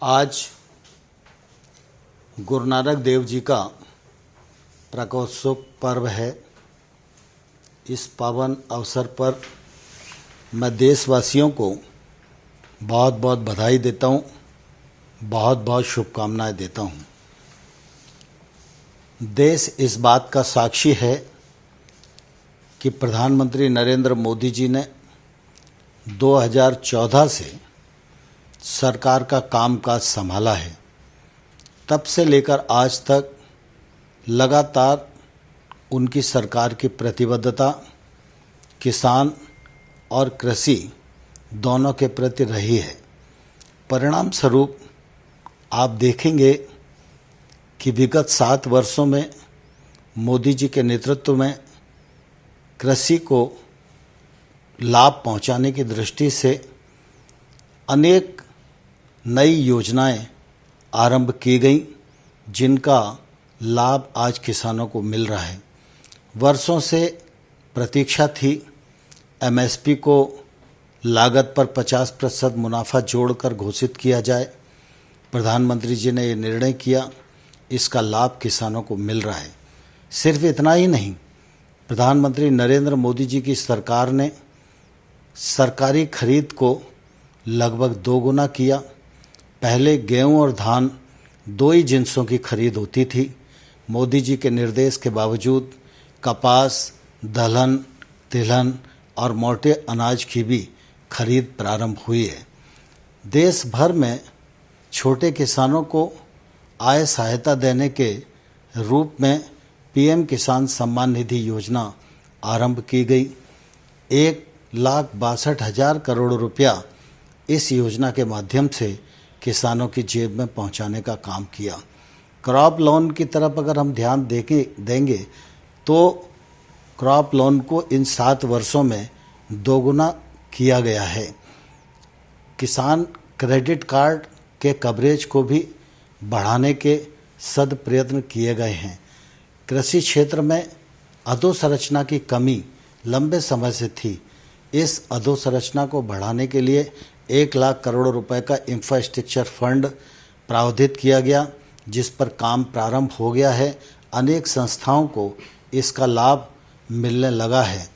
आज गुरु नानक देव जी का प्रकाशोत्सव पर्व है। इस पावन अवसर पर मैं देशवासियों को बहुत बहुत बधाई देता हूँ, बहुत बहुत शुभकामनाएं देता हूँ। देश इस बात का साक्षी है कि प्रधानमंत्री नरेंद्र मोदी जी ने 2014 से सरकार का कामकाज संभाला है। तब से लेकर आज तक लगातार उनकी सरकार की प्रतिबद्धता किसान और कृषि दोनों के प्रति रही है। परिणाम स्वरूप आप देखेंगे कि विगत 7 वर्षों में मोदी जी के नेतृत्व में कृषि को लाभ पहुंचाने की दृष्टि से अनेक नई योजनाएं आरंभ की गई, जिनका लाभ आज किसानों को मिल रहा है। वर्षों से प्रतीक्षा थी एमएसपी को लागत पर 50% मुनाफा जोड़कर घोषित किया जाए। प्रधानमंत्री जी ने ये निर्णय किया, इसका लाभ किसानों को मिल रहा है। सिर्फ इतना ही नहीं, प्रधानमंत्री नरेंद्र मोदी जी की सरकार ने सरकारी खरीद को लगभग 2 गुना किया। पहले गेहूं और धान 2 ही जिन्सों की खरीद होती थी। मोदी जी के निर्देश के बावजूद कपास, दलहन, तिलहन और मोटे अनाज की भी खरीद प्रारंभ हुई है। देश भर में छोटे किसानों को आय सहायता देने के रूप में पीएम किसान सम्मान निधि योजना आरंभ की गई। 1,62,000 करोड़ रुपया इस योजना के माध्यम से किसानों की जेब में पहुंचाने का काम किया। क्रॉप लोन की तरफ अगर हम ध्यान देंगे तो क्रॉप लोन को इन 7 वर्षों में 2 गुना किया गया है। किसान क्रेडिट कार्ड के कवरेज को भी बढ़ाने के सद प्रयत्न किए गए हैं। कृषि क्षेत्र में अधोसंरचना की कमी लंबे समय से थी। इस अधोसंरचना को बढ़ाने के लिए 1 लाख करोड़ रुपए का इंफ्रास्ट्रक्चर फंड प्रावधानित किया गया, जिस पर काम प्रारंभ हो गया है। अनेक संस्थाओं को इसका लाभ मिलने लगा है।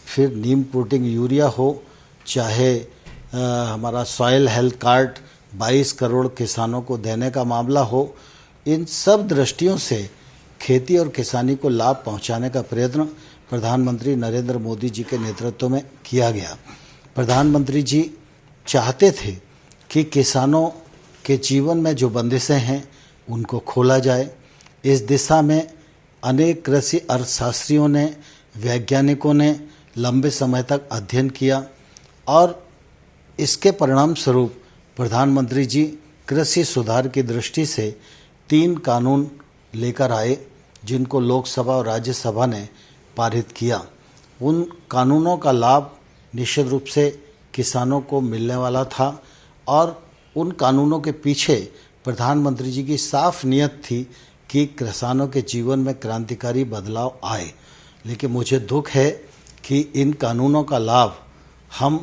फिर नीम प्रोटीन यूरिया हो, चाहे हमारा सॉइल हेल्थ कार्ड 22 करोड़ किसानों को देने का मामला हो, इन सब दृष्टियों से खेती और किसानी को लाभ पहुंचाने का प्रयत्न प्रधानमंत्री नरेंद्र मोदी जी के नेतृत्व में किया गया। प्रधानमंत्री जी चाहते थे कि किसानों के जीवन में जो बंदिशें हैं उनको खोला जाए। इस दिशा में अनेक कृषि अर्थशास्त्रियों ने, वैज्ञानिकों ने लंबे समय तक अध्ययन किया और इसके परिणाम स्वरूप प्रधानमंत्री जी कृषि सुधार की दृष्टि से 3 कानून लेकर आए, जिनको लोकसभा और राज्यसभा ने पारित किया। उन कानूनों का लाभ निश्चित रूप से किसानों को मिलने वाला था और उन कानूनों के पीछे प्रधानमंत्री जी की साफ नियत थी कि किसानों के जीवन में क्रांतिकारी बदलाव आए। लेकिन मुझे दुख है कि इन कानूनों का लाभ हम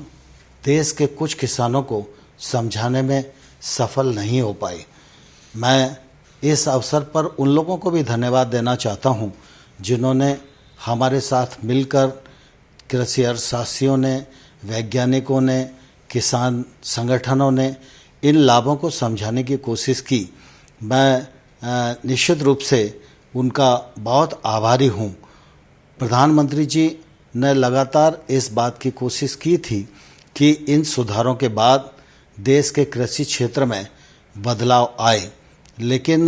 देश के कुछ किसानों को समझाने में सफल नहीं हो पाए। मैं इस अवसर पर उन लोगों को भी धन्यवाद देना चाहता हूं, जिन्होंने हमारे साथ मिलकर, कृषि अर्थशास्त्रियों ने, वैज्ञानिकों ने, किसान संगठनों ने इन लाभों को समझाने की कोशिश की। मैं निश्चित रूप से उनका बहुत आभारी हूं। प्रधानमंत्री जी ने लगातार इस बात की कोशिश की थी कि इन सुधारों के बाद देश के कृषि क्षेत्र में बदलाव आए, लेकिन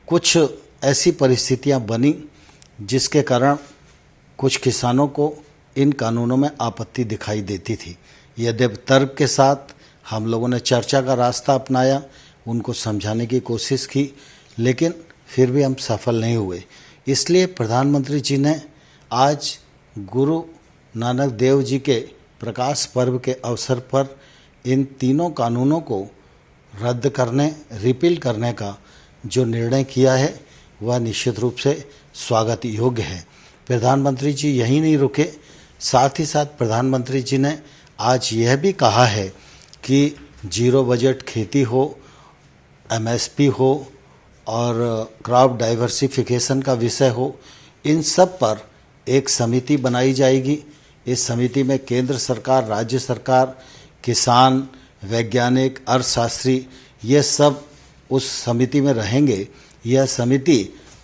कुछ ऐसी परिस्थितियां बनी जिसके कारण कुछ किसानों को इन कानूनों में आपत्ति दिखाई देती थी। यद्यपि तर्क के साथ हम लोगों ने चर्चा का रास्ता अपनाया, उनको समझाने की कोशिश की, लेकिन फिर भी हम सफल नहीं हुए। इसलिए प्रधानमंत्री जी ने आज गुरु नानक देव जी के प्रकाश पर्व के अवसर पर इन 3 कानूनों को रद्द करने, रिपील करने का जो निर्णय किया है वह निश्चित रूप से स्वागत योग्य है। प्रधानमंत्री जी यहीं नहीं रुके, साथ ही साथ प्रधानमंत्री जी ने आज यह भी कहा है कि जीरो बजट खेती हो, एमएसपी हो और क्रॉप डाइवर्सिफिकेशन का विषय हो, इन सब पर एक समिति बनाई जाएगी। इस समिति में केंद्र सरकार, राज्य सरकार, किसान, वैज्ञानिक, अर्थशास्त्री, ये सब उस समिति में रहेंगे। यह समिति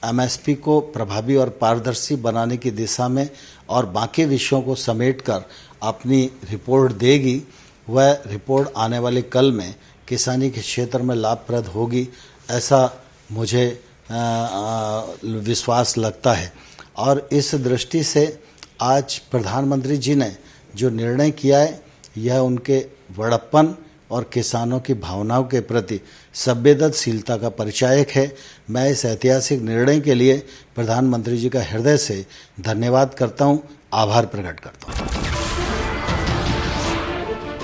एमएसपी को प्रभावी और पारदर्शी बनाने की दिशा में और बाकी विषयों को समेटकर अपनी रिपोर्ट देगी। वह रिपोर्ट आने वाले कल में किसानी के क्षेत्र में लाभप्रद होगी, ऐसा मुझे विश्वास लगता है। और इस दृष्टि से आज प्रधानमंत्री जी ने जो निर्णय किया है, यह उनके बड़प्पन और किसानों की भावनाओं के प्रति संवेदनशीलता का परिचायक है। मैं इस ऐतिहासिक निर्णय के लिए प्रधानमंत्री जी का हृदय से धन्यवाद करता हूं, आभार प्रकट करता हूं।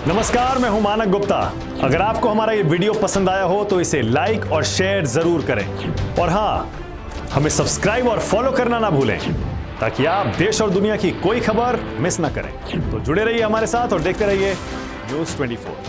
नमस्कार, मैं हूं मानक गुप्ता। अगर आपको हमारा ये वीडियो पसंद आया हो तो इसे लाइक और शेयर जरूर करें, और हाँ, हमें सब्सक्राइब और फॉलो करना ना भूलें ताकि आप देश और दुनिया की कोई खबर मिस ना करें। तो जुड़े रहिए हमारे साथ और देखते रहिए न्यूज़ 24।